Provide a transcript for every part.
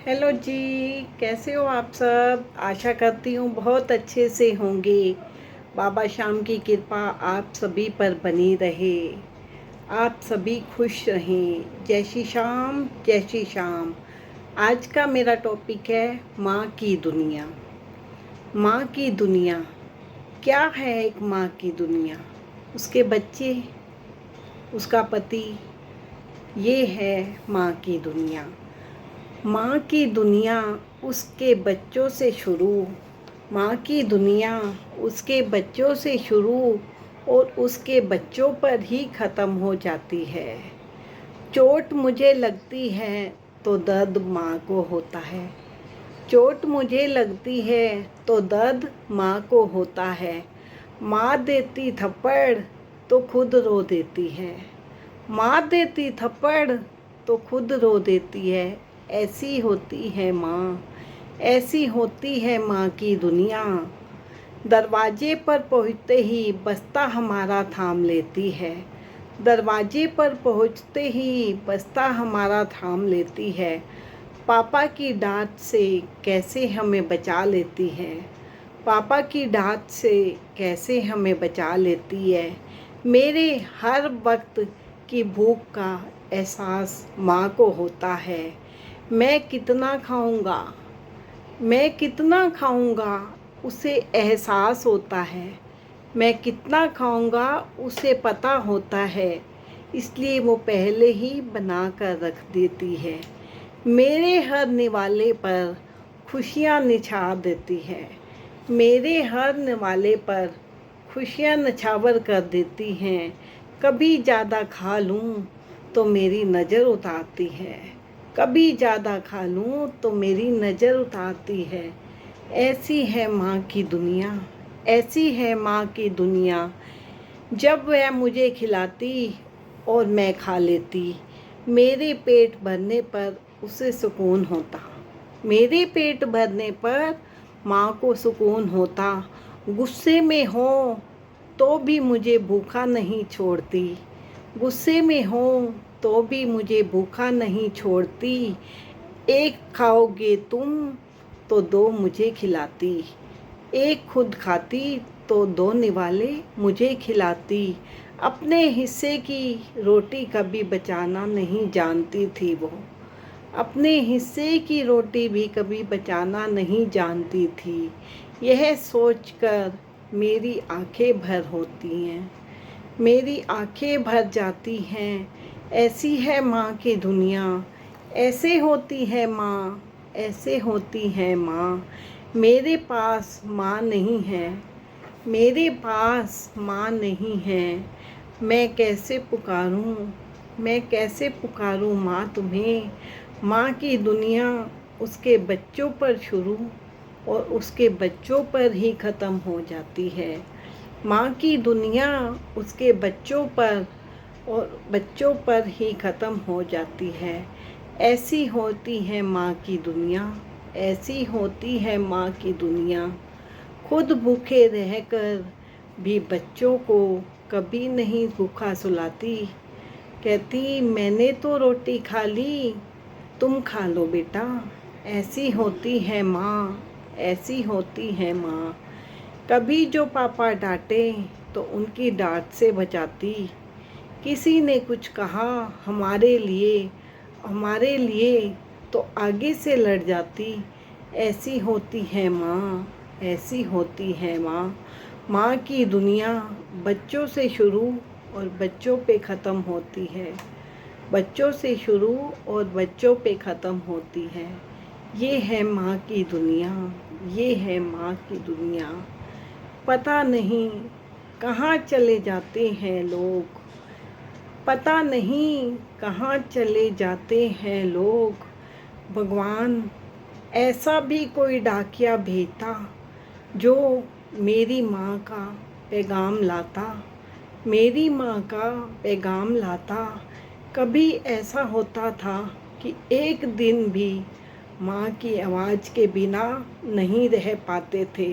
Hello जी, कैसे हो आप सब? आशा करती हूँ बहुत अच्छे से होंगे। बाबा श्याम की कृपा आप सभी पर बनी रहे। आप सभी खुश रहें। जय श्री श्याम, जय श्री श्याम। आज का मेरा टॉपिक है माँ की दुनिया। माँ की दुनिया क्या है? एक माँ की दुनिया, उसके बच्चे, उसका पति, ये है माँ की दुनिया। माँ की दुनिया उसके बच्चों से शुरू, माँ की दुनिया उसके बच्चों से शुरू और उसके बच्चों पर ही ख़त्म हो जाती है। चोट मुझे लगती है तो दर्द माँ को होता है। चोट मुझे लगती है तो दर्द माँ को होता है। माँ देती थप्पड़ तो खुद रो देती है। माँ देती थप्पड़ तो खुद रो देती है। ऐसी होती है माँ, ऐसी होती है माँ की दुनिया। दरवाजे पर पहुँचते ही बस्ता हमारा थाम लेती है। दरवाजे पर पहुँचते ही बस्ता हमारा थाम लेती है। पापा की डांट से कैसे हमें बचा लेती है। पापा की डांट से कैसे हमें बचा लेती है। मेरे हर वक्त की भूख का एहसास माँ को होता है। मैं कितना खाऊंगा, मैं कितना खाऊंगा उसे एहसास होता है। मैं कितना खाऊंगा उसे पता होता है, इसलिए वो पहले ही बना कर रख देती है। मेरे हर निवाले पर खुशियाँ निछावर देती है। मेरे हर निवाले पर खुशियाँ नछावर कर देती हैं। कभी ज़्यादा खा लूँ तो मेरी नज़र उतारती है। कभी ज़्यादा खा लूँ तो मेरी नज़र उतारती है। ऐसी है माँ की दुनिया, ऐसी है माँ की दुनिया। जब वह मुझे खिलाती और मैं खा लेती, मेरे पेट भरने पर उसे सुकून होता। मेरे पेट भरने पर माँ को सुकून होता। गुस्से में हो तो भी मुझे भूखा नहीं छोड़ती। गुस्से में हो तो भी मुझे भूखा नहीं छोड़ती। एक खाओगे तुम तो दो मुझे खिलाती। एक खुद खाती तो दो निवाले मुझे खिलाती। अपने हिस्से की रोटी कभी बचाना नहीं जानती थी वो। अपने हिस्से की रोटी भी कभी बचाना नहीं जानती थी। यह सोचकर मेरी आंखें भर होती हैं, मेरी आंखें भर जाती हैं। ऐसी है माँ की दुनिया, ऐसे होती है माँ, ऐसे होती है माँ। मेरे पास माँ नहीं है, मेरे पास माँ नहीं है। मैं कैसे पुकारूं, मैं कैसे पुकारूं माँ तुम्हें। माँ की दुनिया उसके बच्चों पर शुरू और उसके बच्चों पर ही ख़त्म हो जाती है। माँ की दुनिया उसके बच्चों पर और बच्चों पर ही ख़त्म हो जाती है। ऐसी होती है माँ की दुनिया, ऐसी होती है माँ की दुनिया। खुद भूखे रहकर भी बच्चों को कभी नहीं भूखा सुलाती। कहती मैंने तो रोटी खा ली, तुम खा लो बेटा। ऐसी होती है माँ, ऐसी होती है माँ। कभी जो पापा डांटे तो उनकी डांट से बचाती। किसी ने कुछ कहा हमारे लिए, हमारे लिए तो आगे से लड़ जाती। ऐसी होती है माँ, ऐसी होती है माँ। माँ की दुनिया बच्चों से शुरू और बच्चों पे ख़त्म होती है। बच्चों से शुरू और बच्चों पे ख़त्म होती है। ये है माँ की दुनिया, ये है माँ की दुनिया। पता नहीं कहाँ चले जाते हैं लोग, पता नहीं कहाँ चले जाते हैं लोग। भगवान ऐसा भी कोई डाकिया भेजता जो मेरी माँ का पैगाम लाता, मेरी माँ का पैगाम लाता। कभी ऐसा होता था कि एक दिन भी माँ की आवाज़ के बिना नहीं रह पाते थे।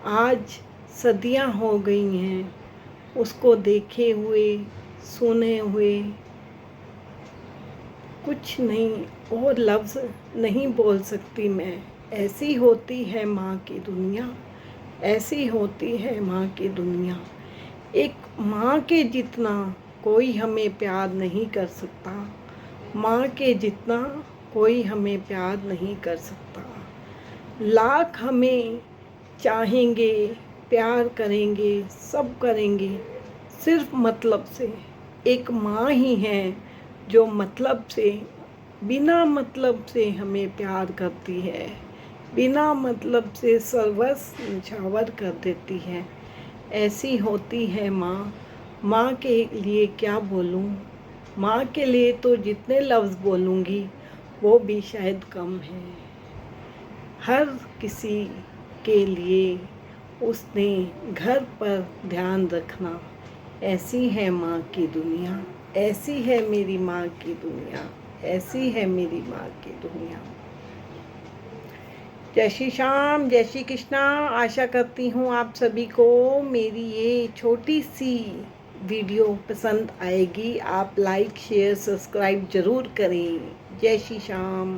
आज सदियाँ हो गई हैं उसको देखे हुए, सुने हुए। कुछ नहीं और लफ्ज़ नहीं बोल सकती मैं। ऐसी होती है माँ की दुनिया, ऐसी होती है माँ की दुनिया। एक माँ के जितना कोई हमें प्यार नहीं कर सकता, माँ के जितना कोई हमें प्यार नहीं कर सकता। लाख हमें चाहेंगे, प्यार करेंगे, सब करेंगे, सिर्फ मतलब से। एक माँ ही है जो मतलब से, बिना मतलब से हमें प्यार करती है, बिना मतलब से सर्वस्व न्यौछावर कर देती है। ऐसी होती है माँ। माँ के लिए क्या बोलूँ, माँ के लिए तो जितने लफ्ज़ बोलूँगी वो भी शायद कम है। हर किसी के लिए उसने घर पर ध्यान रखना। ऐसी है माँ की दुनिया, ऐसी है मेरी माँ की दुनिया, ऐसी है मेरी माँ की दुनिया। जय श्री श्याम, जय श्री कृष्णा। आशा करती हूँ आप सभी को मेरी ये छोटी सी वीडियो पसंद आएगी। आप लाइक शेयर सब्सक्राइब ज़रूर करें। जय श्री श्याम।